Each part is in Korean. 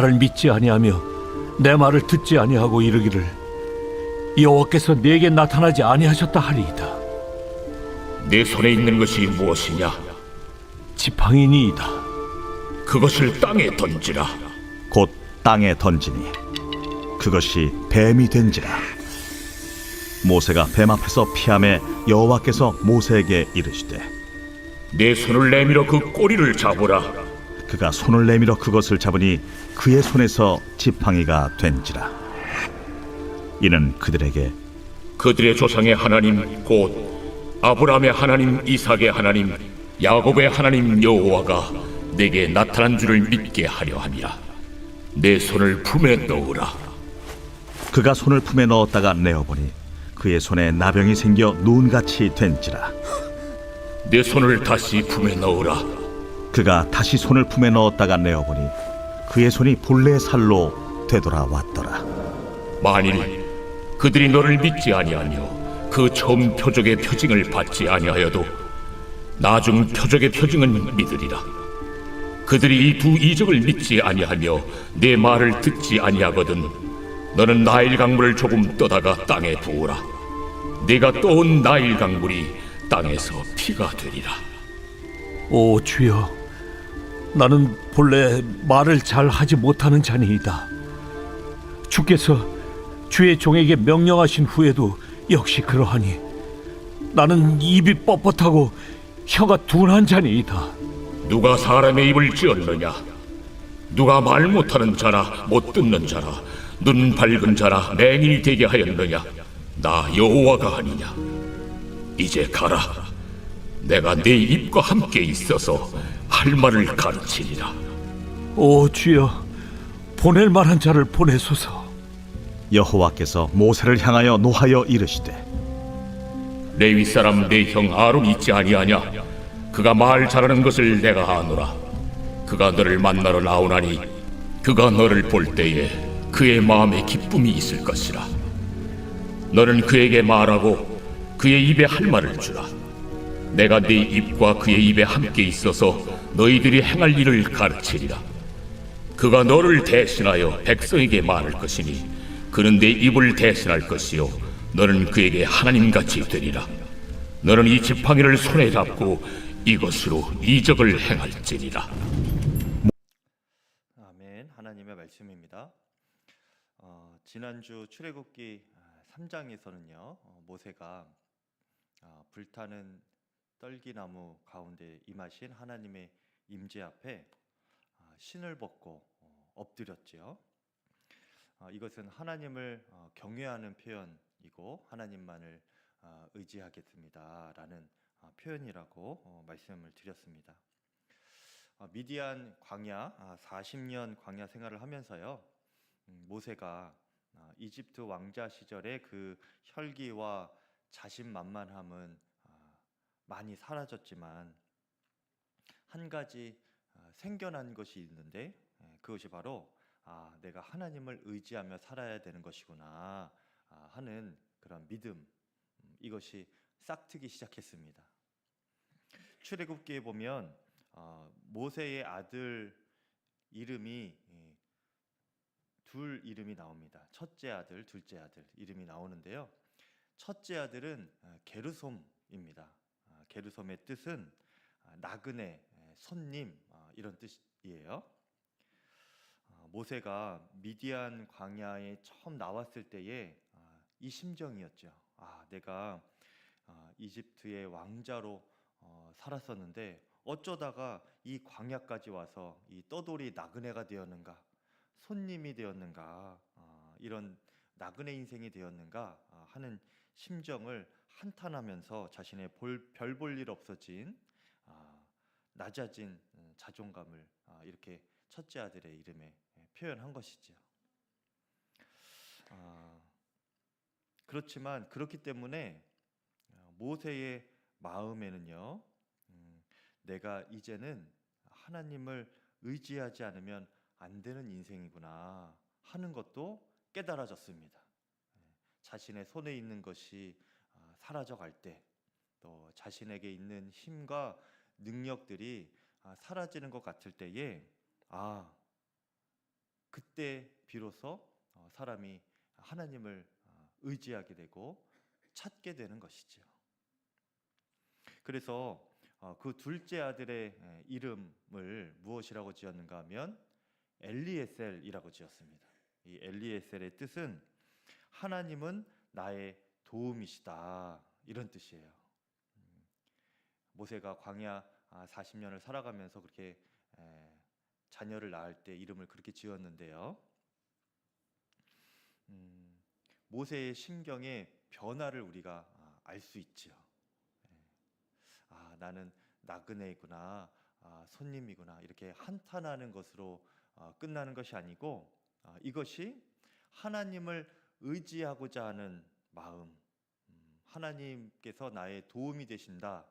나를 믿지 아니하며 내 말을 듣지 아니하고 이르기를 여호와께서 내게 나타나지 아니하셨다 하리이다. 네 손에 있는 것이 무엇이냐? 지팡이니이다. 그것을 땅에 던지라. 곧 땅에 던지니 그것이 뱀이 된지라. 모세가 뱀 앞에서 피하매 여호와께서 모세에게 이르시되 네 손을 내밀어 그 꼬리를 잡으라. 그가 손을 내밀어 그것을 잡으니 그의 손에서 지팡이가 된지라. 이는 그들에게 그들의 조상의 하나님 곧 아브라함의 하나님, 이삭의 하나님, 야곱의 하나님 여호와가 내게 나타난 줄을 믿게 하려 함이라. 내 손을 품에 넣으라. 그가 손을 품에 넣었다가 내어보니 그의 손에 나병이 생겨 눈같이 된지라. 내 손을 다시 품에 넣으라. 그가 다시 손을 품에 넣었다가 내어보니 그의 손이 본래 살로 되돌아왔더라. 만일 그들이 너를 믿지 아니하며 그 처음 표적의 표징을 받지 아니하여도 나중 표적의 표징은 믿으리라. 그들이 이 두 이적을 믿지 아니하며 내 말을 듣지 아니하거든 너는 나일 강물을 조금 떠다가 땅에 부으라. 네가 떠온 나일 강물이 땅에서 피가 되리라. 오 주여, 나는 본래 말을 잘 하지 못하는 자니이다. 주께서 주의 종에게 명령하신 후에도 역시 그러하니 나는 입이 뻣뻣하고 혀가 둔한 자니이다. 누가 사람의 입을 찌었느냐? 누가 말 못하는 자라 못 듣는 자라 눈 밝은 자라 맹인이 되게 하였느냐? 나 여호와가 아니냐? 이제 가라. 내가 네 입과 함께 있어서 할 말을 가르치리라. 오 주여, 보낼 만한 자를 보내소서. 여호와께서 모세를 향하여 노하여 이르시되 레위 사람 내 형 아론이 있지 아니하냐? 그가 말 잘하는 것을 내가 아노라. 그가 너를 만나러 나오나니 그가 너를 볼 때에 그의 마음에 기쁨이 있을 것이라. 너는 그에게 말하고 그의 입에 할 말을 주라. 내가 네 입과 그의 입에 함께 있어서 너희들이 행할 일을 가르치리라. 그가 너를 대신하여 백성에게 말할 것이니 그는 내 입을 대신할 것이요 너는 그에게 하나님같이 되리라. 너는 이 지팡이를 손에 잡고 이것으로 이적을 행할지니라. 아멘. 하나님의 말씀입니다. 지난주 출애굽기 3장에서는요 모세가 불타는 떨기나무 가운데 임하신 하나님의 임재 앞에 신을 벗고 엎드렸지요. 이것은 하나님을 경외하는 표현이고 하나님만을 의지하겠습니다라는 표현이라고 말씀을 드렸습니다. 미디안 광야 40년 광야 생활을 하면서요 모세가 이집트 왕자 시절의 그 혈기와 자신만만함은 많이 사라졌지만 한 가지 생겨난 것이 있는데 그것이 바로 내가 하나님을 의지하며 살아야 되는 것이구나 하는 그런 믿음, 이것이 싹트기 시작했습니다. 출애굽기에 보면 모세의 아들 이름이 둘 이름이 나옵니다. 첫째 아들, 둘째 아들 이름이 나오는데요. 첫째 아들은 게르솜입니다. 게르솜의 뜻은 나그네, 손님 이런 뜻이에요. 모세가 미디안 광야에 처음 나왔을 때에 이 심정이었죠. 내가 이집트의 왕자로 살았었는데 어쩌다가 이 광야까지 와서 이 떠돌이 나그네가 되었는가, 손님이 되었는가, 이런 나그네 인생이 되었는가 하는 심정을 한탄하면서 자신의 별 볼 일 없어진 낮아진 자존감을 이렇게 첫째 아들의 이름에 표현한 것이죠. 그렇지만 그렇기 때문에 모세의 마음에는요 내가 이제는 하나님을 의지하지 않으면 안 되는 인생이구나 하는 것도 깨달아졌습니다. 자신의 손에 있는 것이 사라져갈 때, 또 자신에게 있는 힘과 능력들이 사라지는 것 같을 때에 그때 비로소 사람이 하나님을 의지하게 되고 찾게 되는 것이죠. 그래서 그 둘째 아들의 이름을 무엇이라고 지었는가 하면 엘리에셀이라고 지었습니다. 이 엘리에셀의 뜻은 하나님은 나의 도움이시다, 이런 뜻이에요. 모세가 광야 40년을 살아가면서 그렇게 자녀를 낳을 때 이름을 그렇게 지었는데요. 모세의 심경의 변화를 우리가 알 수 있죠. 나는 나그네이구나, 손님이구나, 이렇게 한탄하는 것으로 끝나는 것이 아니고, 이것이 하나님을 의지하고자 하는 마음, 하나님께서 나의 도움이 되신다,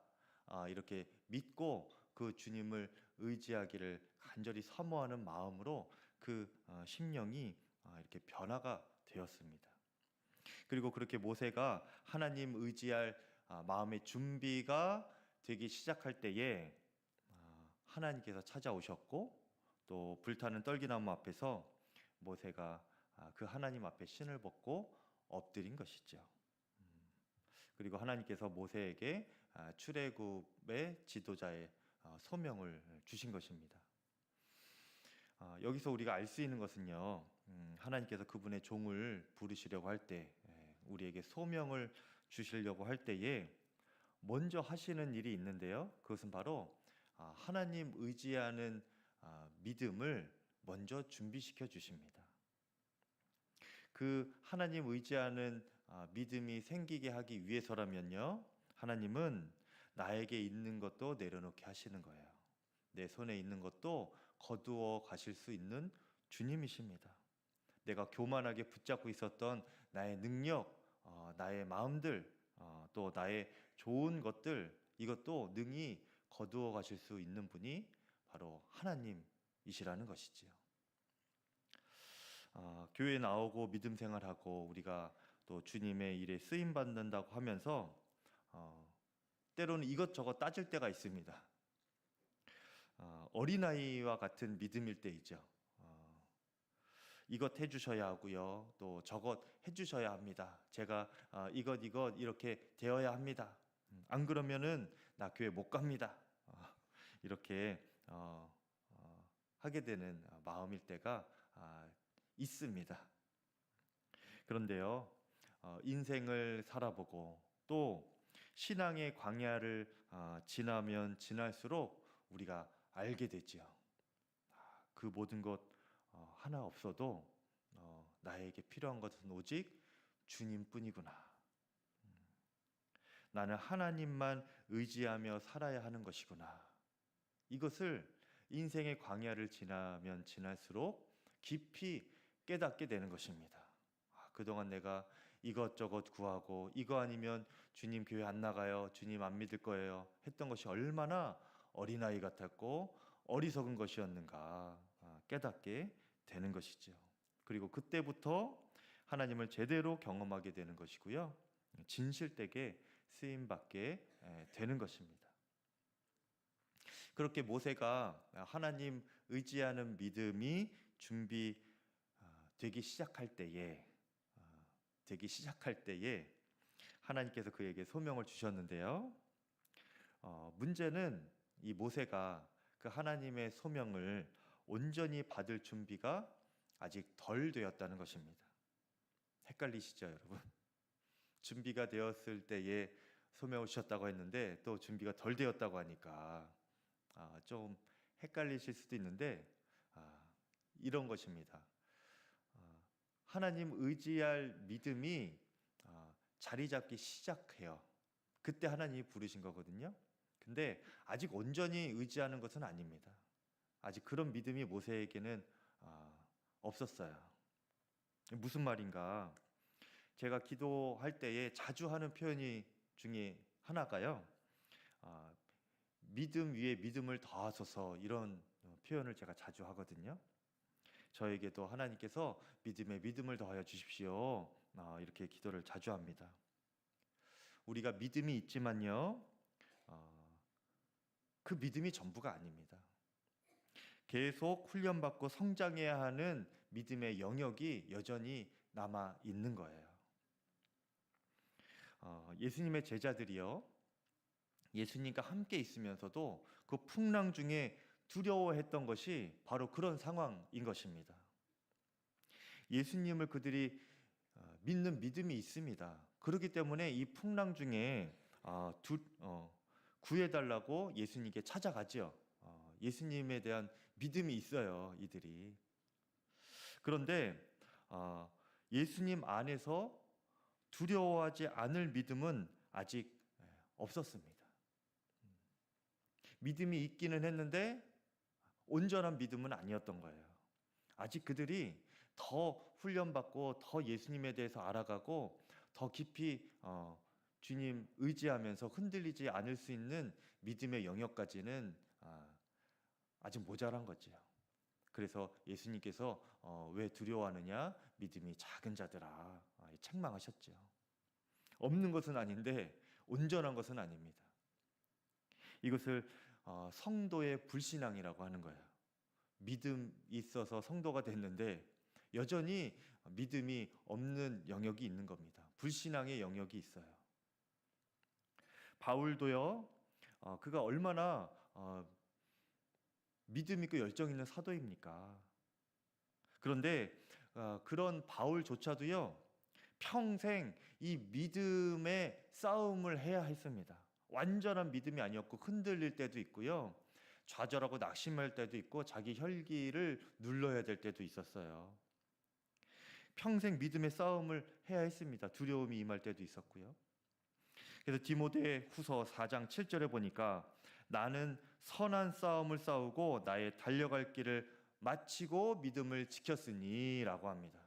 이렇게 믿고 그 주님을 의지하기를 간절히 사모하는 마음으로 그 심령이 이렇게 변화가 되었습니다. 그리고 그렇게 모세가 하나님 의지할 마음의 준비가 되기 시작할 때에 하나님께서 찾아오셨고, 또 불타는 떨기나무 앞에서 모세가 그 하나님 앞에 신을 벗고 엎드린 것이죠. 그리고 하나님께서 모세에게 출애굽의 지도자의 소명을 주신 것입니다. 여기서 우리가 알 수 있는 것은요, 하나님께서 그분의 종을 부르시려고 할 때, 우리에게 소명을 주시려고 할 때에 먼저 하시는 일이 있는데요, 그것은 바로 하나님 의지하는 믿음을 먼저 준비시켜 주십니다. 그 하나님 의지하는 믿음이 생기게 하기 위해서라면요, 하나님은 나에게 있는 것도 내려놓게 하시는 거예요. 내 손에 있는 것도 거두어 가실 수 있는 주님이십니다. 내가 교만하게 붙잡고 있었던 나의 능력, 나의 마음들, 또 나의 좋은 것들, 이것도 능히 거두어 가실 수 있는 분이 바로 하나님이시라는 것이지요. 교회 나오고 믿음 생활하고 우리가 또 주님의 일에 쓰임 받는다고 하면서 때로는 이것저것 따질 때가 있습니다. 어린아이와 같은 믿음일 때이죠. 이것 해주셔야 하고요, 또 저것 해주셔야 합니다. 제가 이것 이렇게 되어야 합니다. 안 그러면은 나 교회 못 갑니다. 이렇게 하게 되는 마음일 때가 있습니다. 그런데요, 인생을 살아보고 또 신앙의 광야를 지나면 지날수록 우리가 알게 되지요. 그 모든 것 하나 없어도 나에게 필요한 것은 오직 주님뿐이구나. 나는 하나님만 의지하며 살아야 하는 것이구나. 이것을 인생의 광야를 지나면 지날수록 깊이 깨닫게 되는 것입니다. 그동안 내가 이것저것 구하고 이거 아니면 주님 교회 안 나가요, 주님 안 믿을 거예요 했던 것이 얼마나 어린아이 같았고 어리석은 것이었는가 깨닫게 되는 것이죠. 그리고 그때부터 하나님을 제대로 경험하게 되는 것이고요, 진실되게 쓰임받게 되는 것입니다. 그렇게 모세가 하나님 의지하는 믿음이 준비되기 시작할 때에 하나님께서 그에게 소명을 주셨는데요, 문제는 이 모세가 그 하나님의 소명을 온전히 받을 준비가 아직 덜 되었다는 것입니다. 헷갈리시죠, 여러분? 준비가 되었을 때에 소명을 주셨다고 했는데 또 준비가 덜 되었다고 하니까 좀 헷갈리실 수도 있는데 이런 것입니다. 하나님 의지할 믿음이 자리 잡기 시작해요. 그때 하나님이 부르신 거거든요. 근데 아직 온전히 의지하는 것은 아닙니다. 아직 그런 믿음이 모세에게는 없었어요. 무슨 말인가? 제가 기도할 때에 자주 하는 표현이 중에 하나가요, 믿음 위에 믿음을 더하소서, 이런 표현을 제가 자주 하거든요. 저에게도 하나님께서 믿음에 믿음을 더하여 주십시오, 이렇게 기도를 자주 합니다. 우리가 믿음이 있지만요, 그 믿음이 전부가 아닙니다. 계속 훈련받고 성장해야 하는 믿음의 영역이 여전히 남아 있는 거예요. 예수님의 제자들이요, 예수님과 함께 있으면서도 그 풍랑 중에 두려워했던 것이 바로 그런 상황인 것입니다. 예수님을 그들이 믿는 믿음이 있습니다. 그렇기 때문에 이 풍랑 중에 구해달라고 예수님께 찾아가죠. 예수님에 대한 믿음이 있어요, 이들이. 그런데 예수님 안에서 두려워하지 않을 믿음은 아직 없었습니다. 믿음이 있기는 했는데 온전한 믿음은 아니었던 거예요. 아직 그들이 더 훈련받고 더 예수님에 대해서 알아가고 더 깊이 주님 의지하면서 흔들리지 않을 수 있는 믿음의 영역까지는 아직 모자란 거죠. 그래서 예수님께서 왜 두려워하느냐, 믿음이 작은 자들아, 책망하셨죠. 없는 것은 아닌데 온전한 것은 아닙니다. 이것을 성도의 불신앙이라고 하는 거예요. 믿음이 있어서 성도가 됐는데 여전히 믿음이 없는 영역이 있는 겁니다. 불신앙의 영역이 있어요. 바울도요, 그가 얼마나 믿음 있고 열정 있는 사도입니까? 그런데 그런 바울조차도요, 평생 이 믿음의 싸움을 해야 했습니다. 완전한 믿음이 아니었고 흔들릴 때도 있고요, 좌절하고 낙심할 때도 있고 자기 혈기를 눌러야 될 때도 있었어요. 평생 믿음의 싸움을 해야 했습니다. 두려움이 임할 때도 있었고요. 그래서 디모데 후서 4장 7절에 보니까 나는 선한 싸움을 싸우고 나의 달려갈 길을 마치고 믿음을 지켰으니 라고 합니다.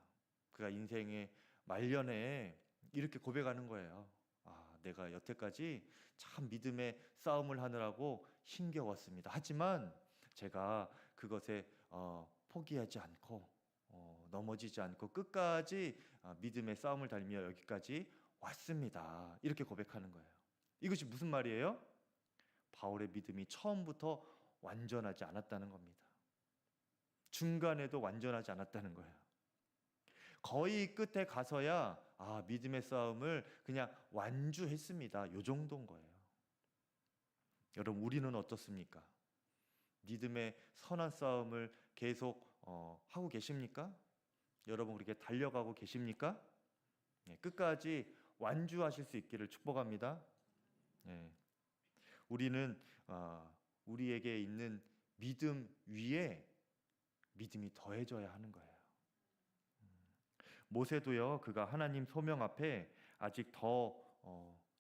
그가 인생의 말년에 이렇게 고백하는 거예요. 내가 여태까지 참 믿음의 싸움을 하느라고 힘겨웠습니다. 하지만 제가 그것에 포기하지 않고 넘어지지 않고 끝까지 믿음의 싸움을 달리며 여기까지 왔습니다. 이렇게 고백하는 거예요. 이것이 무슨 말이에요? 바울의 믿음이 처음부터 완전하지 않았다는 겁니다. 중간에도 완전하지 않았다는 거예요. 거의 끝에 가서야 믿음의 싸움을 그냥 완주했습니다. 요 정도인 거예요. 여러분, 우리는 어떻습니까? 믿음의 선한 싸움을 계속 하고 계십니까? 여러분, 그렇게 달려가고 계십니까? 끝까지 완주하실 수 있기를 축복합니다. 우리는 우리에게 있는 믿음 위에 믿음이 더해져야 하는 거예요. 모세도요, 그가 하나님 소명 앞에 아직 더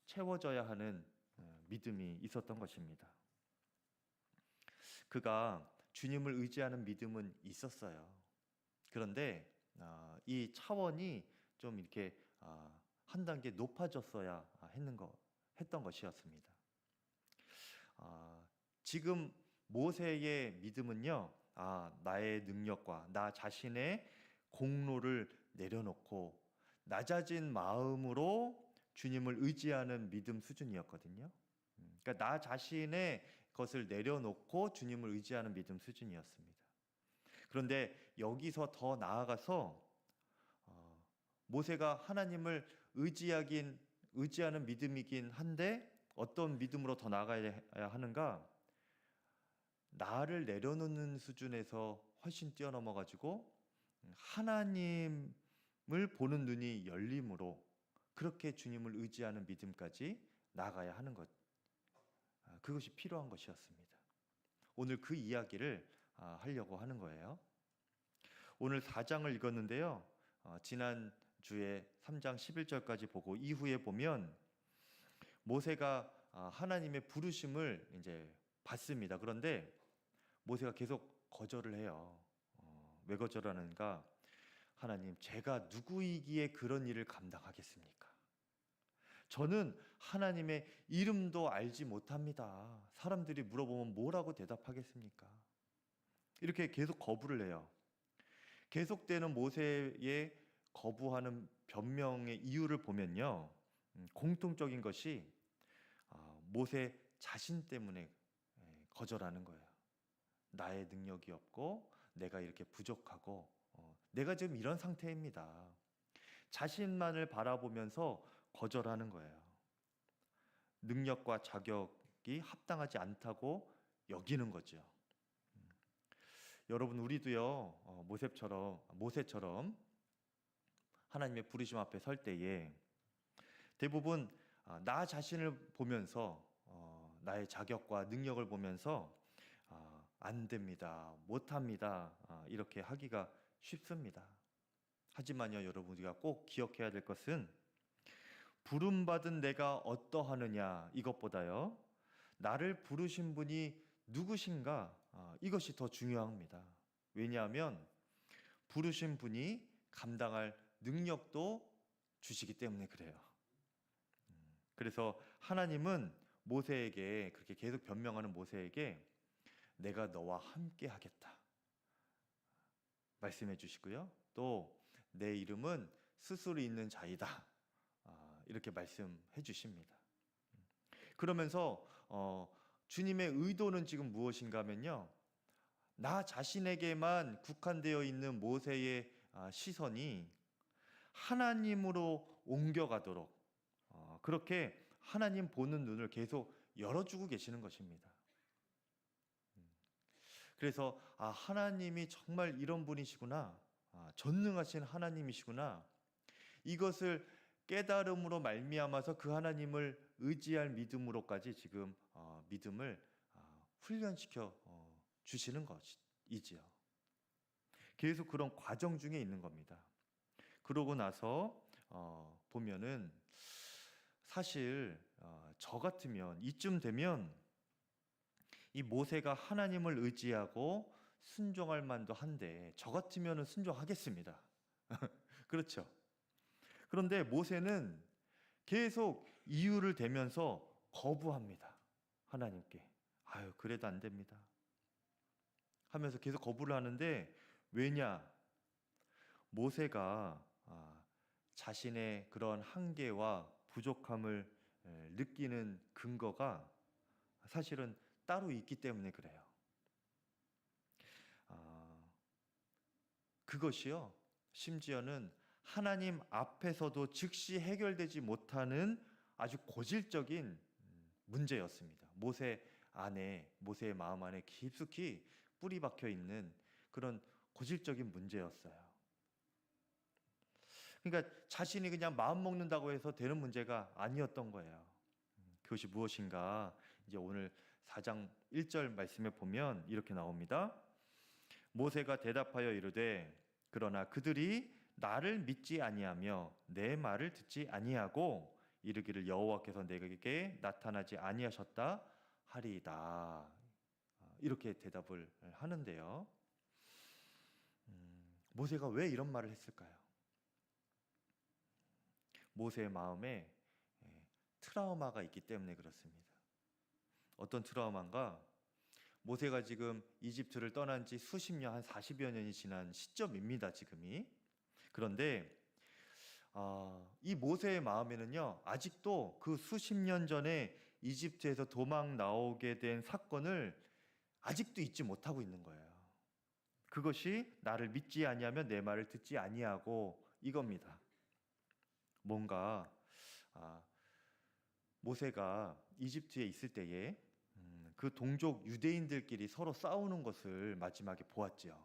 채워져야 하는 믿음이 있었던 것입니다. 그가 주님을 의지하는 믿음은 있었어요. 그런데 이 차원이 좀 이렇게 한 단계 높아졌어야 했던 것이었습니다. 지금 모세의 믿음은요, 나의 능력과 나 자신의 공로를 내려놓고 낮아진 마음으로 주님을 의지하는 믿음 수준이었거든요. 그러니까 나 자신의 것을 내려놓고 주님을 의지하는 믿음 수준이었습니다. 그런데 여기서 더 나아가서 모세가 하나님을 의지하는 믿음이긴 한데 어떤 믿음으로 더 나아가야 하는가? 나를 내려놓는 수준에서 훨씬 뛰어넘어 가지고 하나님을 보는 눈이 열림으로 그렇게 주님을 의지하는 믿음까지 나아가야 하는 것, 그것이 필요한 것이었습니다. 오늘 그 이야기를 하려고 하는 거예요. 오늘 4장을 읽었는데요, 지난 주에 3장 11절까지 보고 이후에 보면 모세가 하나님의 부르심을 이제 받습니다. 그런데 모세가 계속 거절을 해요. 왜 거절하는가? 하나님, 제가 누구이기에 그런 일을 감당하겠습니까? 저는 하나님의 이름도 알지 못합니다. 사람들이 물어보면 뭐라고 대답하겠습니까? 이렇게 계속 거부를 해요. 계속되는 모세의 거부하는 변명의 이유를 보면요, 공통적인 것이 모세 자신 때문에 거절하는 거예요. 나의 능력이 없고 내가 이렇게 부족하고 내가 지금 이런 상태입니다. 자신만을 바라보면서 거절하는 거예요. 능력과 자격이 합당하지 않다고 여기는 거죠. 여러분, 우리도요, 모세처럼 하나님의 부르심 앞에 설 때에 대부분 나 자신을 보면서 나의 자격과 능력을 보면서 안 됩니다, 못합니다, 이렇게 하기가 쉽습니다. 하지만요, 여러분, 우리가 꼭 기억해야 될 것은 부름받은 내가 어떠하느냐 이것보다요, 나를 부르신 분이 누구신가, 이것이 더 중요합니다. 왜냐하면 부르신 분이 감당할 능력도 주시기 때문에 그래요. 그래서 하나님은 모세에게, 그렇게 계속 변명하는 모세에게 내가 너와 함께 하겠다 말씀해 주시고요, 또 내 이름은 스스로 있는 자이다, 이렇게 말씀해 주십니다. 그러면서 주님의 의도는 지금 무엇인가 하면요, 나 자신에게만 국한되어 있는 모세의 시선이 하나님으로 옮겨가도록 그렇게 하나님 보는 눈을 계속 열어주고 계시는 것입니다. 그래서 하나님이 정말 이런 분이시구나, 전능하신 하나님이시구나, 이것을 깨달음으로 말미암아서 그 하나님을 의지할 믿음으로까지 지금 믿음을 훈련시켜 주시는 것이지요. 계속 그런 과정 중에 있는 겁니다. 그러고 나서 보면은 사실 저 같으면 이쯤 되면 이 모세가 하나님을 의지하고 순종할 만도 한데, 저 같으면 순종하겠습니다. 그렇죠? 그런데 모세는 계속 이유를 대면서 거부합니다. 하나님께. 그래도 안 됩니다 하면서 계속 거부를 하는데, 왜냐? 모세가 자신의 그런 한계와 부족함을 느끼는 근거가 사실은 따로 있기 때문에 그래요. 그것이요, 심지어는 하나님 앞에서도 즉시 해결되지 못하는 아주 고질적인 문제였습니다. 모세 안에, 모세의 마음 안에 깊숙이 뿌리 박혀 있는 그런 고질적인 문제였어요. 그러니까 자신이 그냥 마음 먹는다고 해서 되는 문제가 아니었던 거예요. 그것이 무엇인가? 이제 오늘 4장 1절 말씀에 보면 이렇게 나옵니다. 모세가 대답하여 이르되 그러나 그들이 나를 믿지 아니하며 내 말을 듣지 아니하고 이르기를 여호와께서 내게 나타나지 아니하셨다 하리이다. 이렇게 대답을 하는데요. 모세가 왜 이런 말을 했을까요? 모세의 마음에 트라우마가 있기 때문에 그렇습니다. 어떤 트라우마인가? 모세가 지금 이집트를 떠난 지 수십 년, 한 40여 년이 지난 시점입니다, 지금이. 그런데 이 모세의 마음에는요, 아직도 그 수십 년 전에 이집트에서 도망 나오게 된 사건을 아직도 잊지 못하고 있는 거예요. 그것이 나를 믿지 아니하면 내 말을 듣지 아니하고 이겁니다. 뭔가 모세가 이집트에 있을 때에 그 동족 유대인들끼리 서로 싸우는 것을 마지막에 보았죠.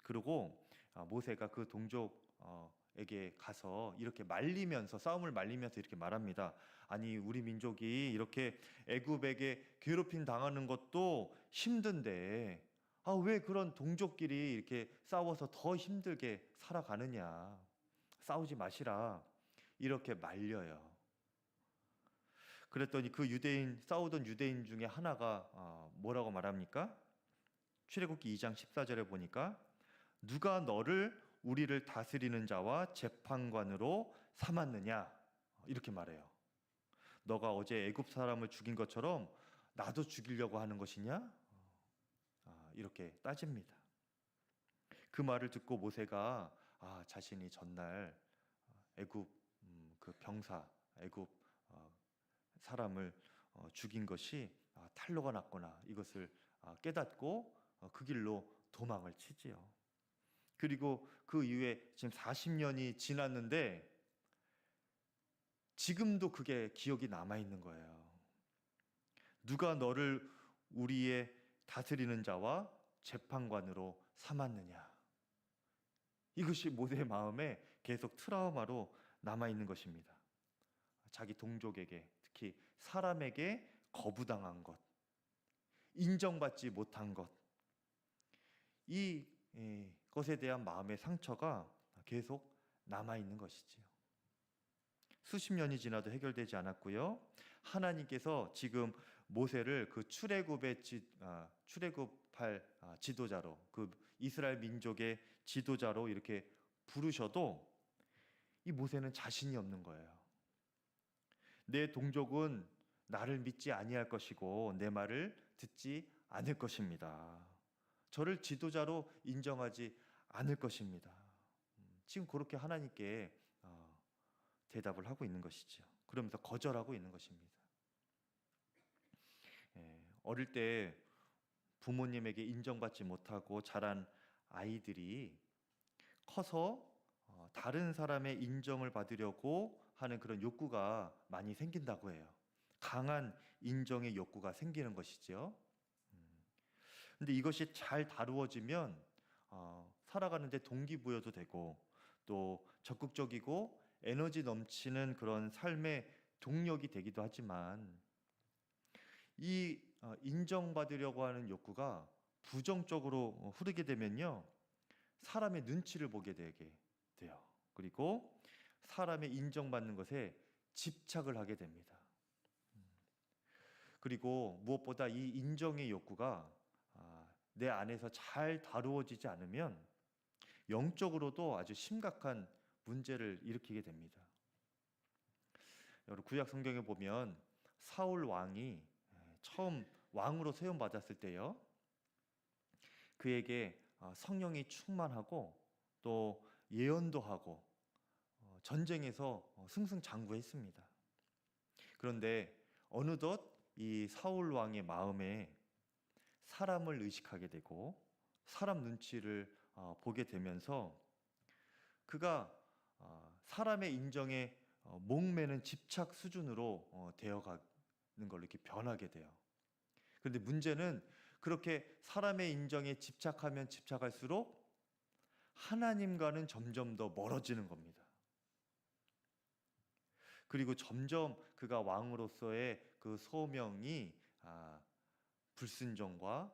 그리고 모세가 그 동족에게 가서 이렇게 말리면서, 싸움을 말리면서 이렇게 말합니다. 아니, 우리 민족이 이렇게 애굽에게 괴롭힘 당하는 것도 힘든데 왜 그런 동족끼리 이렇게 싸워서 더 힘들게 살아가느냐, 싸우지 마시라, 이렇게 말려요. 그랬더니 그 싸우던 유대인 중에 하나가 뭐라고 말합니까? 출애굽기 2장 14절에 보니까 누가 너를 우리를 다스리는 자와 재판관으로 삼았느냐, 이렇게 말해요. 너가 어제 애굽 사람을 죽인 것처럼 나도 죽이려고 하는 것이냐? 이렇게 따집니다. 그 말을 듣고 모세가 자신이 전날 애굽 그 병사, 애굽 사람을 죽인 것이 탈로가 났구나, 이것을 깨닫고 그 길로 도망을 치지요. 그리고 그 이후에 지금 40년이 지났는데 지금도 그게 기억이 남아 있는 거예요. 누가 너를 우리의 다스리는 자와 재판관으로 삼았느냐. 이것이 모세의 마음에 계속 트라우마로 남아 있는 것입니다. 자기 동족에게, 특히 사람에게 거부당한 것, 인정받지 못한 것, 이 것에 대한 마음의 상처가 계속 남아 있는 것이지요. 수십 년이 지나도 해결되지 않았고요. 하나님께서 지금 모세를 그 출애굽할 지도자로, 그 이스라엘 민족의 지도자로 이렇게 부르셔도 이 모세는 자신이 없는 거예요. 내 동족은 나를 믿지 아니할 것이고 내 말을 듣지 않을 것입니다. 저를 지도자로 인정하지 않을 것입니다. 지금 그렇게 하나님께 대답을 하고 있는 것이죠. 그러면서 거절하고 있는 것입니다. 어릴 때 부모님에게 인정받지 못하고 자란 아이들이 커서 다른 사람의 인정을 받으려고 하는 그런 욕구가 많이 생긴다고 해요. 강한 인정의 욕구가 생기는 것이죠. 근데 이것이 잘 다루어지면 살아가는데 동기부여도 되고 또 적극적이고 에너지 넘치는 그런 삶의 동력이 되기도 하지만 이 인정받으려고 하는 욕구가 부정적으로 흐르게 되면요, 사람의 눈치를 보게 되게 돼요. 그리고 사람의 인정받는 것에 집착을 하게 됩니다. 그리고 무엇보다 이 인정의 욕구가 내 안에서 잘 다루어지지 않으면 영적으로도 아주 심각한 문제를 일으키게 됩니다. 여러분, 구약 성경에 보면 사울 왕이 처음 왕으로 세움 받았을 때요, 그에게 성령이 충만하고 또 예언도 하고 전쟁에서 승승장구했습니다. 그런데 어느덧 이 사울 왕의 마음에 사람을 의식하게 되고 사람 눈치를 보게 되면서 그가 사람의 인정에 목매는 집착 수준으로 되어가는 걸로 이렇게 변하게 돼요. 그런데 문제는 그렇게 사람의 인정에 집착하면 집착할수록 하나님과는 점점 더 멀어지는 겁니다. 그리고 점점 그가 왕으로서의 그 소명이 불순종과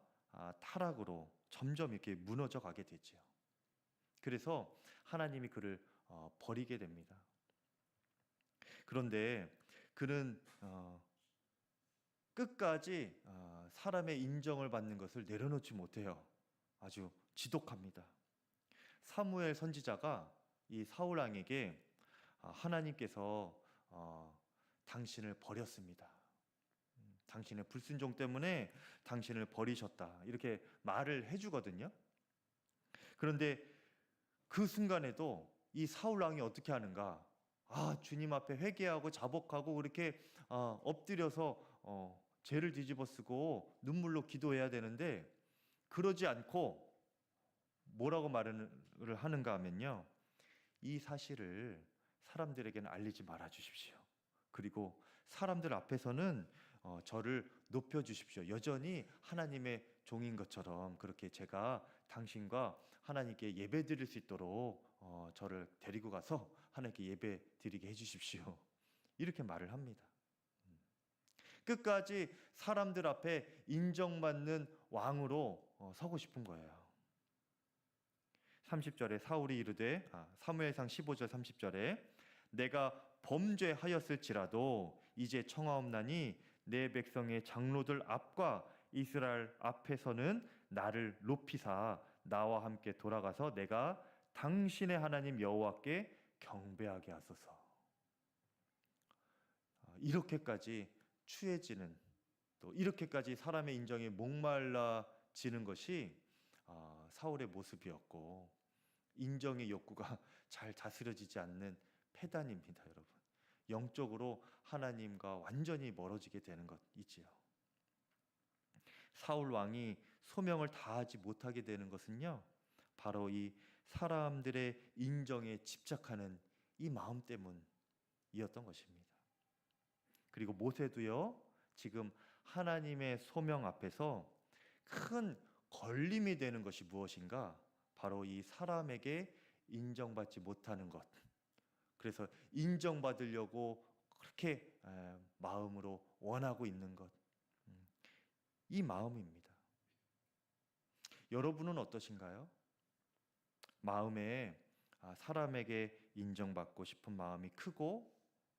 타락으로 점점 이렇게 무너져 가게 되죠. 그래서 하나님이 그를 버리게 됩니다. 그런데 그는 끝까지 사람의 인정을 받는 것을 내려놓지 못해요. 아주 지독합니다. 사무엘 선지자가 이 사울 왕에게 하나님께서 당신을 버렸습니다. 당신의 불순종 때문에 당신을 버리셨다. 이렇게 말을 해주거든요. 그런데 그 순간에도 이 사울 왕이 어떻게 하는가? 주님 앞에 회개하고 자복하고 그렇게 엎드려서 죄를 뒤집어쓰고 눈물로 기도해야 되는데 그러지 않고 뭐라고 말을 하는가 하면요, 이 사실을 사람들에게는 알리지 말아 주십시오. 그리고 사람들 앞에서는 저를 높여주십시오. 여전히 하나님의 종인 것처럼 그렇게 제가 당신과 하나님께 예배 드릴 수 있도록 저를 데리고 가서 하나님께 예배 드리게 해주십시오. 이렇게 말을 합니다. 끝까지 사람들 앞에 인정받는 왕으로 서고 싶은 거예요. 30절에 사울이 이르되, 사무엘상 15절 30절에 내가 범죄하였을지라도 이제 청하옵나니 내 백성의 장로들 앞과 이스라엘 앞에서는 나를 높이사 나와 함께 돌아가서 내가 당신의 하나님 여호와께 경배하게 하소서. 이렇게까지 추해지는, 또 이렇게까지 사람의 인정에 목말라지는 것이 사울의 모습이었고, 인정의 욕구가 잘 다스려지지 않는 패단입니다, 여러분. 영적으로 하나님과 완전히 멀어지게 되는 것이지요. 사울 왕이 소명을 다하지 못하게 되는 것은요, 바로 이 사람들의 인정에 집착하는 이 마음 때문이었던 것입니다. 그리고 모세도요, 지금 하나님의 소명 앞에서 큰 걸림이 되는 것이 무엇인가? 바로 이 사람에게 인정받지 못하는 것. 그래서 인정받으려고 그렇게 마음으로 원하고 있는 것. 이 마음입니다. 여러분은 어떠신가요? 마음에 사람에게 인정받고 싶은 마음이 크고,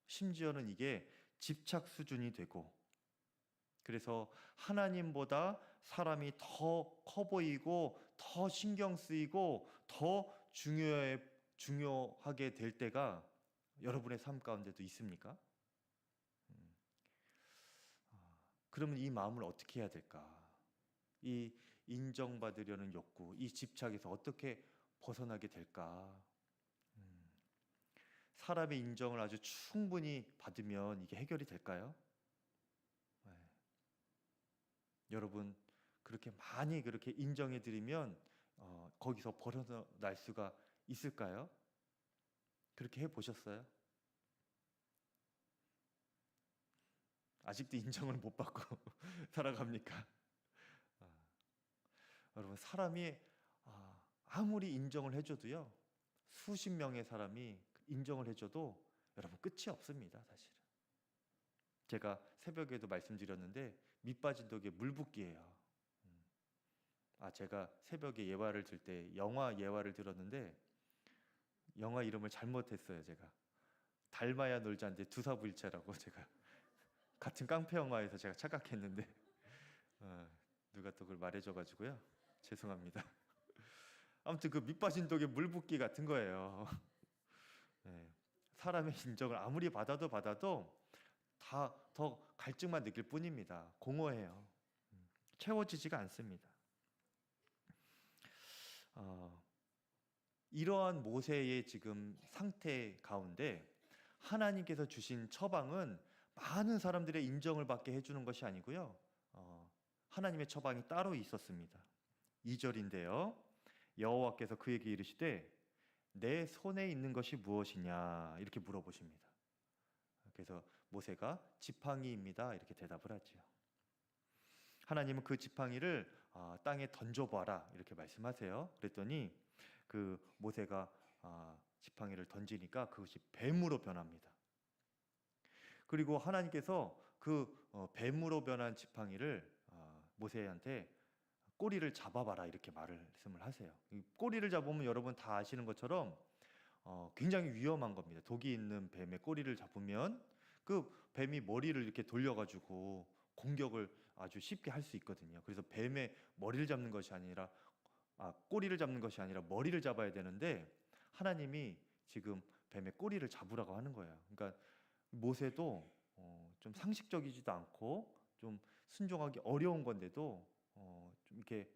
심지어는 이게 집착 수준이 되고, 그래서 하나님보다 사람이 더 커 보이고 더 신경 쓰이고 더 중요하게 될 때가 여러분의 삶 가운데도 있습니까? 그러면 이 마음을 어떻게 해야 될까? 이 인정받으려는 욕구, 이 집착에서 어떻게 벗어나게 될까? 사람의 인정을 아주 충분히 받으면 이게 해결이 될까요? 네. 여러분, 그렇게 많이 그렇게 인정해 드리면 거기서 벗어날 수가 있을까요? 그렇게 해 보셨어요? 아직도 인정을 못 받고 살아갑니까? 여러분, 사람이 아무리 인정을 해줘도요, 수십 명의 사람이 인정을 해줘도 여러분 끝이 없습니다, 사실은. 제가 새벽에도 말씀드렸는데 밑 빠진 독에 물 붓기예요. 제가 새벽에 예화를 들 때 영화 예화를 들었는데 영화 이름을 잘못했어요. 제가 닮아야 놀자인데 두사부일체라고 제가 같은 깡패 영화에서 제가 착각했는데 누가 또 그걸 말해줘가지고요, 죄송합니다. 아무튼 그 밑 빠진 독에 물 붓기 같은 거예요. 네. 사람의 인정을 아무리 받아도 다 더 갈증만 느낄 뿐입니다. 공허해요. 채워지지가 않습니다. 이러한 모세의 지금 상태 가운데 하나님께서 주신 처방은 많은 사람들의 인정을 받게 해주는 것이 아니고요, 하나님의 처방이 따로 있었습니다. 2절인데요, 여호와께서 그에게 이르시되 내 손에 있는 것이 무엇이냐 이렇게 물어보십니다. 그래서 모세가 지팡이입니다 이렇게 대답을 하죠. 하나님은 그 지팡이를 땅에 던져봐라 이렇게 말씀하세요. 그랬더니 그 모세가 지팡이를 던지니까 그것이 뱀으로 변합니다. 그리고 하나님께서 그 뱀으로 변한 지팡이를 모세한테 꼬리를 잡아봐라 이렇게 말씀을 하세요. 꼬리를 잡으면 여러분 다 아시는 것처럼 굉장히 위험한 겁니다. 독이 있는 뱀의 꼬리를 잡으면 그 뱀이 머리를 이렇게 돌려가지고 공격을 아주 쉽게 할 수 있거든요. 그래서 뱀의 머리를 잡는 것이 아니라 꼬리를 잡는 것이 아니라 머리를 잡아야 되는데 하나님이 지금 뱀의 꼬리를 잡으라고 하는 거예요. 그러니까 모세도 좀 상식적이지도 않고 좀 순종하기 어려운 건데도 좀 이렇게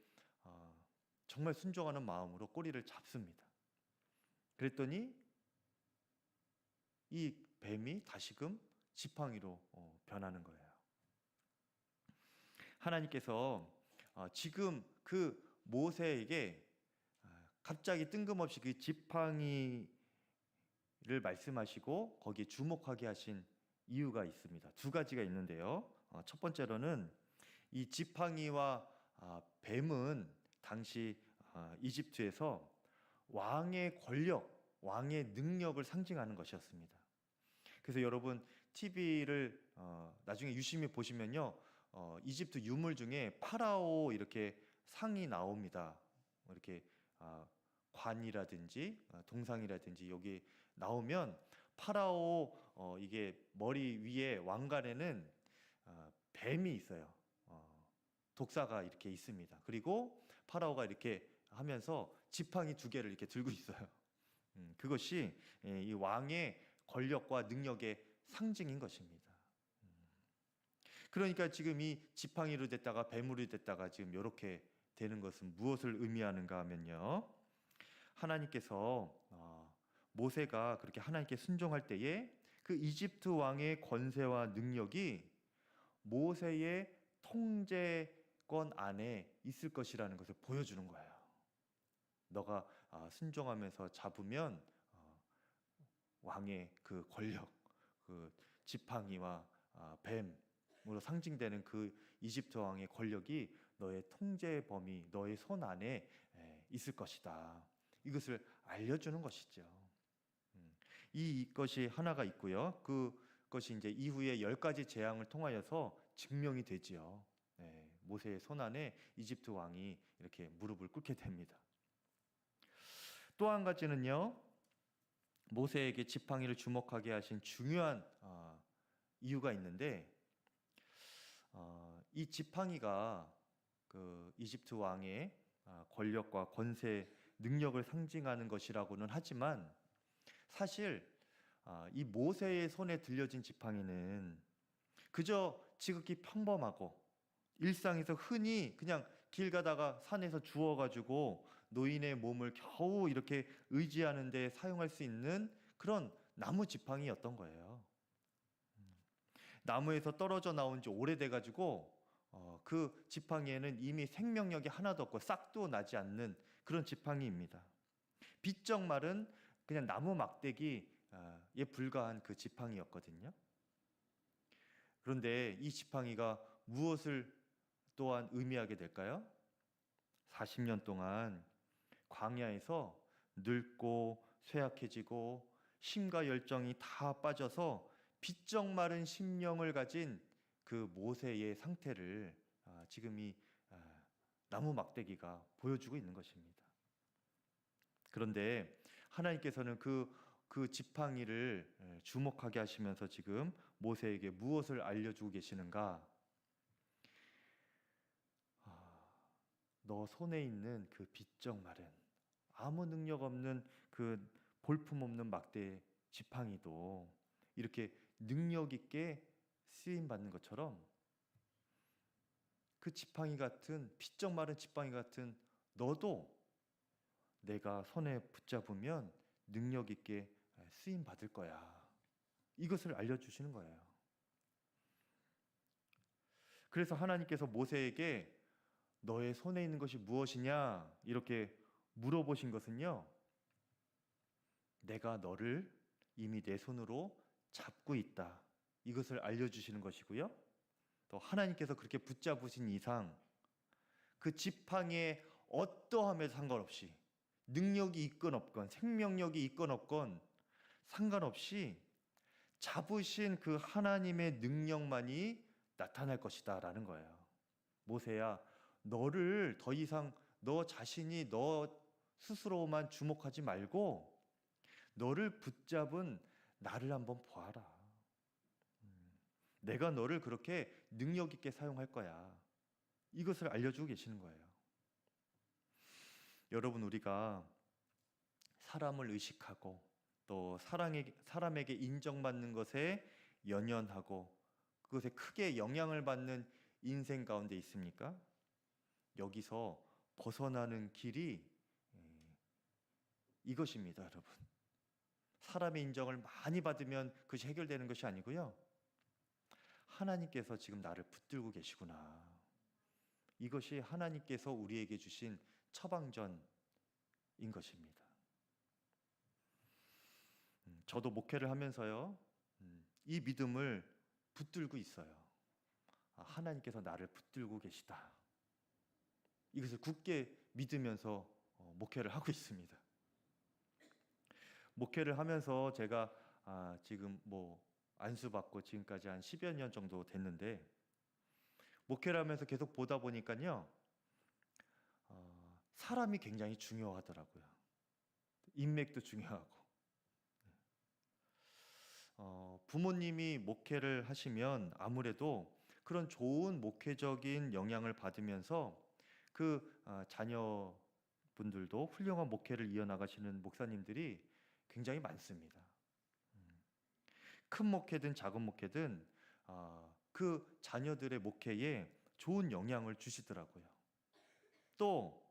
정말 순종하는 마음으로 꼬리를 잡습니다. 그랬더니 이 뱀이 다시금 지팡이로 변하는 거예요. 하나님께서 지금 그 모세에게 갑자기 뜬금없이 그 지팡이를 말씀하시고 거기에 주목하게 하신 이유가 있습니다. 두 가지가 있는데요. 첫 번째로는 이 지팡이와 뱀은 당시 이집트에서 왕의 권력, 왕의 능력을 상징하는 것이었습니다. 그래서 여러분 TV를 나중에 유심히 보시면요, 이집트 유물 중에 파라오 이렇게 상이 나옵니다. 이렇게 관이라든지 동상이라든지 여기 나오면 파라오 이게 머리 위에 왕관에는 뱀이 있어요. 독사가 이렇게 있습니다. 그리고 파라오가 이렇게 하면서 지팡이 두 개를 이렇게 들고 있어요. 그것이 이 왕의 권력과 능력의 상징인 것입니다. 그러니까 지금 이 지팡이로 됐다가 뱀으로 됐다가 지금 이렇게 되는 것은 무엇을 의미하는가 하면요, 하나님께서 모세가 그렇게 하나님께 순종할 때에 그 이집트 왕의 권세와 능력이 모세의 통제권 안에 있을 것이라는 것을 보여주는 거예요. 너가 순종하면서 잡으면 왕의 그 권력, 그 지팡이와 뱀으로 상징되는 그 이집트 왕의 권력이 너의 통제의 범위, 너의 손 안에 있을 것이다. 이것을 알려주는 것이죠. 이것이 하나가 있고요. 그것이 이제 이후에 10가지 재앙을 통하여서 증명이 되지요. 모세의 손 안에 이집트 왕이 이렇게 무릎을 꿇게 됩니다. 또 한 가지는요, 모세에게 지팡이를 주목하게 하신 중요한 이유가 있는데, 이 지팡이가 그 이집트 왕의 권력과 권세, 능력을 상징하는 것이라고는 하지만 사실 이 모세의 손에 들려진 지팡이는 그저 지극히 평범하고 일상에서 흔히 그냥 길 가다가 산에서 주워가지고 노인의 몸을 겨우 이렇게 의지하는 데 사용할 수 있는 그런 나무 지팡이였던 거예요. 나무에서 떨어져 나온 지 오래돼가지고 그 지팡이에는 이미 생명력이 하나도 없고 싹도 나지 않는 그런 지팡이입니다. 비쩍 마른 그냥 나무 막대기에 불과한 그 지팡이였거든요. 그런데 이 지팡이가 무엇을 또한 의미하게 될까요? 40년 동안 광야에서 늙고 쇠약해지고 힘과 열정이 다 빠져서 비쩍 마른 심령을 가진 그 모세의 상태를 지금 이 나무 막대기가 보여주고 있는 것입니다. 그런데 하나님께서는 그 지팡이를 주목하게 하시면서 지금 모세에게 무엇을 알려주고 계시는가? 너 손에 있는 그 비쩍 마른 아무 능력 없는 그 볼품 없는 막대 지팡이도 이렇게 능력 있게 쓰임 받는 것처럼 그 지팡이 같은 비쩍 마른 지팡이 같은 너도 내가 손에 붙잡으면 능력 있게 쓰임 받을 거야. 이것을 알려주시는 거예요. 그래서 하나님께서 모세에게 너의 손에 있는 것이 무엇이냐 이렇게 물어보신 것은요, 내가 너를 이미 내 손으로 잡고 있다. 이것을 알려주시는 것이고요. 또 하나님께서 그렇게 붙잡으신 이상 그 지팡이에 어떠함에도 상관없이 능력이 있건 없건 생명력이 있건 없건 상관없이 잡으신 그 하나님의 능력만이 나타날 것이다 라는 거예요. 모세야, 너를 더 이상 너 자신이 너 스스로만 주목하지 말고 너를 붙잡은 나를 한번 보아라. 내가 너를 그렇게 능력 있게 사용할 거야. 이것을 알려주고 계시는 거예요. 여러분, 우리가 사람을 의식하고 또 사람에게 인정받는 것에 연연하고 그것에 크게 영향을 받는 인생 가운데 있습니까? 여기서 벗어나는 길이 이것입니다, 여러분. 사람의 인정을 많이 받으면 그것이 해결되는 것이 아니고요. 하나님께서 지금 나를 붙들고 계시구나. 이것이 하나님께서 우리에게 주신 처방전인 것입니다. 저도 목회를 하면서요, 이 믿음을 붙들고 있어요. 하나님께서 나를 붙들고 계시다. 이것을 굳게 믿으면서 목회를 하고 있습니다. 목회를 하면서 제가 지금 안수받고 지금까지 한 10여 년 정도 됐는데, 목회를 하면서 계속 보다 보니까요, 사람이 굉장히 중요하더라고요. 인맥도 중요하고. 부모님이 목회를 하시면 아무래도 그런 좋은 목회적인 영향을 받으면서 그 자녀분들도 훌륭한 목회를 이어나가시는 목사님들이 굉장히 많습니다. 큰 목회든 작은 목회든 그 자녀들의 목회에 좋은 영향을 주시더라고요. 또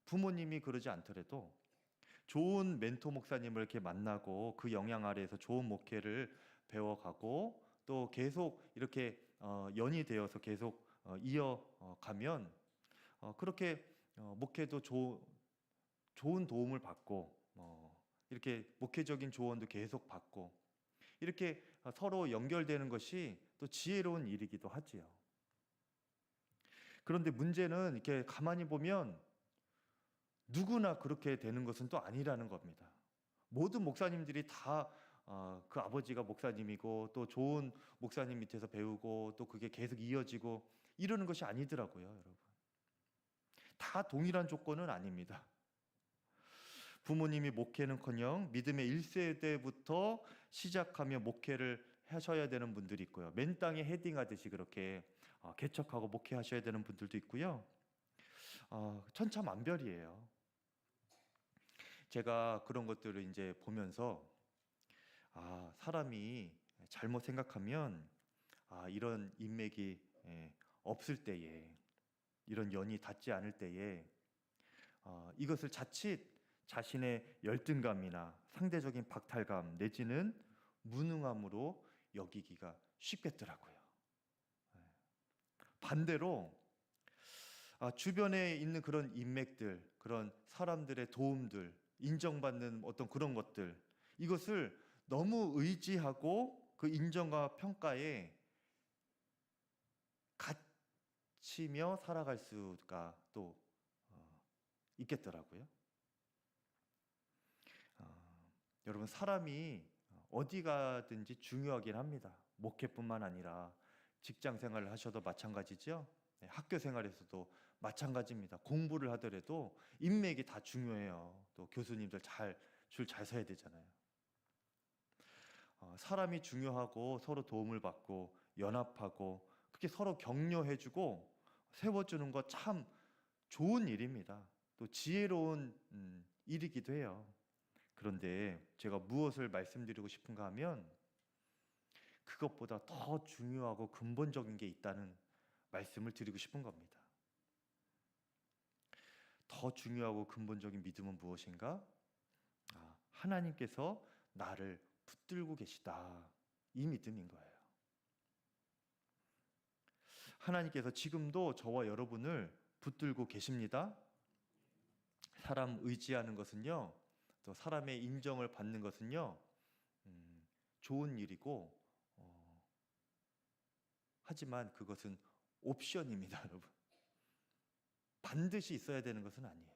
부모님이 그러지 않더라도 좋은 멘토 목사님을 이렇게 만나고 그 영향 아래에서 좋은 목회를 배워가고 또 계속 이렇게 연이 되어서 계속 이어가면 그렇게 목회도 좋은 도움을 받고 이렇게 목회적인 조언도 계속 받고 이렇게 서로 연결되는 것이 또 지혜로운 일이기도 하지요. 그런데 문제는 이렇게 가만히 보면 누구나 그렇게 되는 것은 또 아니라는 겁니다. 모든 목사님들이 다 그 아버지가 목사님이고 또 좋은 목사님 밑에서 배우고 또 그게 계속 이어지고 이러는 것이 아니더라고요, 여러분. 다 동일한 조건은 아닙니다. 부모님이 목회는커녕 믿음의 1세대부터 시작하며 목회를 하셔야 되는 분들이 있고요. 맨 땅에 헤딩하듯이 그렇게 개척하고 목회하셔야 되는 분들도 있고요. 천차만별이에요. 제가 그런 것들을 이제 보면서 사람이 잘못 생각하면 이런 인맥이 없을 때에, 이런 연이 닿지 않을 때에 이것을 자칫 자신의 열등감이나 상대적인 박탈감 내지는 무능함으로 여기기가 쉽겠더라고요. 반대로 주변에 있는 그런 인맥들, 그런 사람들의 도움들, 인정받는 어떤 그런 것들, 이것을 너무 의지하고 그 인정과 평가에 갇히며 살아갈 수가 또 있겠더라고요. 여러분, 사람이 어디 가든지 중요하긴 합니다. 목회뿐만 아니라 직장 생활을 하셔도 마찬가지죠. 학교 생활에서도 마찬가지입니다. 공부를 하더라도 인맥이 다 중요해요. 또 교수님들 줄 잘 서야 되잖아요. 사람이 중요하고 서로 도움을 받고 연합하고 그렇게 서로 격려해주고 세워주는 거 참 좋은 일입니다. 또 지혜로운 일이기도 해요. 그런데 제가 무엇을 말씀드리고 싶은가 하면 그것보다 더 중요하고 근본적인 게 있다는 말씀을 드리고 싶은 겁니다. 더 중요하고 근본적인 믿음은 무엇인가? 하나님께서 나를 붙들고 계시다. 이 믿음인 거예요. 하나님께서 지금도 저와 여러분을 붙들고 계십니다. 사람 의지하는 것은요, 또 사람의 인정을 받는 것은요, 좋은 일이고, 하지만 그것은 옵션입니다, 여러분. 반드시 있어야 되는 것은 아니에요.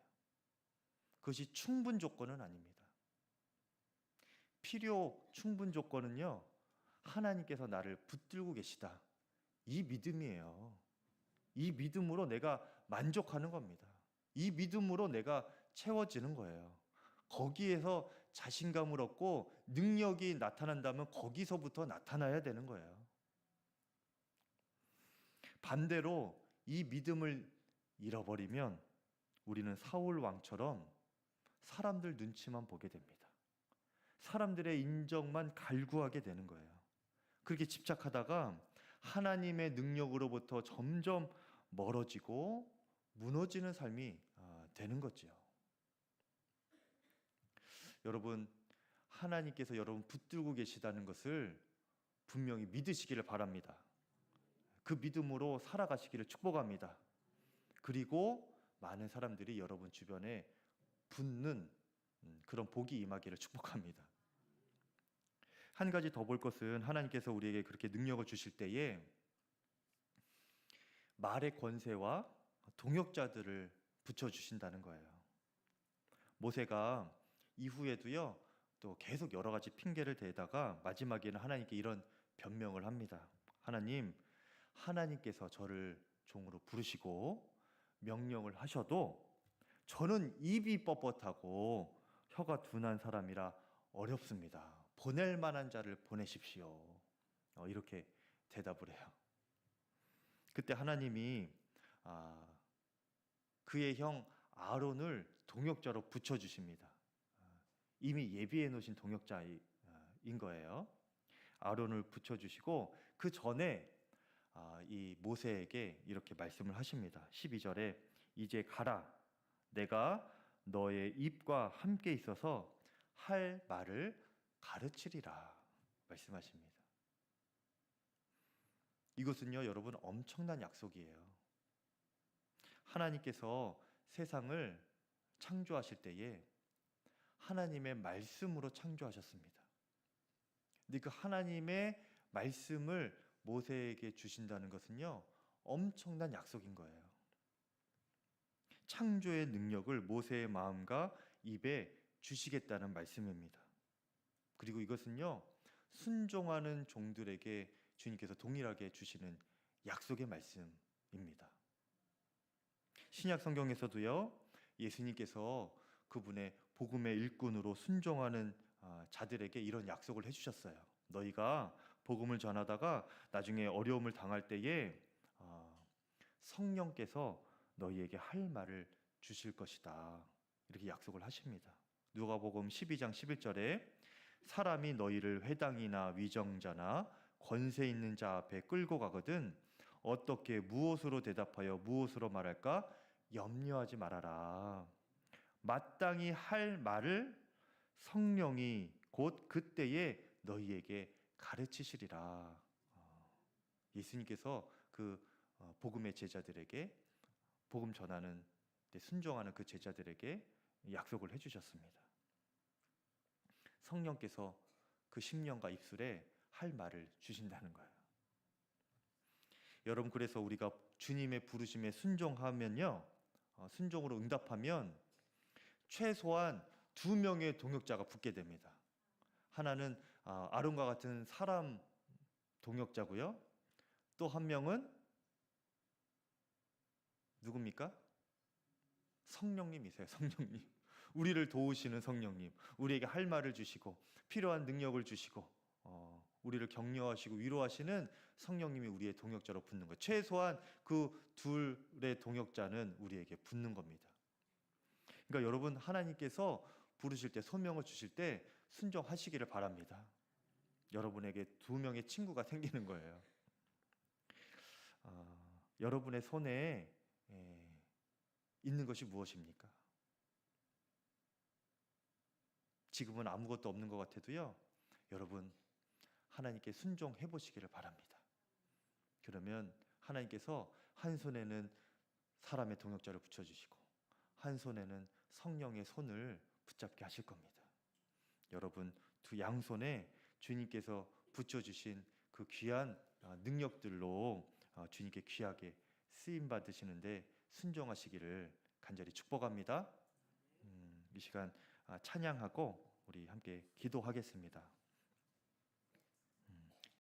그것이 충분 조건은 아닙니다. 필요 충분 조건은요, 하나님께서 나를 붙들고 계시다. 이 믿음이에요. 이 믿음으로 내가 만족하는 겁니다. 이 믿음으로 내가 채워지는 거예요. 거기에서 자신감을 얻고 능력이 나타난다면 거기서부터 나타나야 되는 거예요. 반대로 이 믿음을 잃어버리면 우리는 사울 왕처럼 사람들 눈치만 보게 됩니다. 사람들의 인정만 갈구하게 되는 거예요. 그렇게 집착하다가 하나님의 능력으로부터 점점 멀어지고 무너지는 삶이 되는 거죠. 여러분, 하나님께서 여러분 붙들고 계시다는 것을 분명히 믿으시기를 바랍니다. 그 믿음으로 살아가시기를 축복합니다. 그리고 많은 사람들이 여러분 주변에 붙는 그런 복이 임하기를 축복합니다. 한 가지 더 볼 것은 하나님께서 우리에게 그렇게 능력을 주실 때에 말의 권세와 동역자들을 붙여주신다는 거예요. 모세가 이후에도요, 또 계속 여러 가지 핑계를 대다가 마지막에는 하나님께 이런 변명을 합니다. 하나님께서 저를 종으로 부르시고 명령을 하셔도 저는 입이 뻣뻣하고 혀가 둔한 사람이라 어렵습니다. 보낼 만한 자를 보내십시오. 이렇게 대답을 해요. 그때 하나님이 그의 형 아론을 동역자로 붙여주십니다. 이미 예비해 놓으신 동역자인 거예요. 아론을 붙여주시고 그 전에 이 모세에게 이렇게 말씀을 하십니다. 12절에 이제 가라. 내가 너의 입과 함께 있어서 할 말을 가르치리라 말씀하십니다. 이것은요, 여러분 엄청난 약속이에요. 하나님께서 세상을 창조하실 때에 하나님의 말씀으로 창조하셨습니다. 근데 그 하나님의 말씀을 모세에게 주신다는 것은요, 엄청난 약속인 거예요. 창조의 능력을 모세의 마음과 입에 주시겠다는 말씀입니다. 그리고 이것은요, 순종하는 종들에게 주님께서 동일하게 주시는 약속의 말씀입니다. 신약 성경에서도요, 예수님께서 그분의 복음의 일꾼으로 순종하는 자들에게 이런 약속을 해주셨어요. 너희가 복음을 전하다가 나중에 어려움을 당할 때에 성령께서 너희에게 할 말을 주실 것이다, 이렇게 약속을 하십니다. 누가복음 12장 11절에 사람이 너희를 회당이나 위정자나 권세 있는 자 앞에 끌고 가거든 어떻게 무엇으로 대답하여 무엇으로 말할까 염려하지 말아라. 마땅히 할 말을 성령이 곧 그때에 너희에게 가르치시리라. 예수님께서 그 복음의 제자들에게, 복음 전하는 데 순종하는 그 제자들에게 약속을 해주셨습니다. 성령께서 그 심령과 입술에 할 말을 주신다는 거예요. 여러분, 그래서 우리가 주님의 부르심에 순종하면요, 순종으로 응답하면 최소한 2명의 동역자가 붙게 됩니다. 하나는 아론과 같은 사람 동역자고요. 또 한 명은 누굽니까? 성령님이세요. 성령님. 우리를 도우시는 성령님. 우리에게 할 말을 주시고 필요한 능력을 주시고 우리를 격려하시고 위로하시는 성령님이 우리의 동역자로 붙는 거예요. 최소한 그 둘의 동역자는 우리에게 붙는 겁니다. 그러니까 여러분, 하나님께서 부르실 때, 소명을 주실 때 순종하시기를 바랍니다. 여러분에게 2명의 친구가 생기는 거예요. 여러분의 손에 있는 것이 무엇입니까? 지금은 아무것도 없는 것 같아도요, 여러분 하나님께 순종해 보시기를 바랍니다. 그러면 하나님께서 한 손에는 사람의 동역자를 붙여주시고 한 손에는 성령의 손을 붙잡게 하실 겁니다. 여러분 두 양손에 주님께서 붙여주신 그 귀한 능력들로 주님께 귀하게 쓰임 받으시는데 순종하시기를 간절히 축복합니다. 이 시간 찬양하고 우리 함께 기도하겠습니다.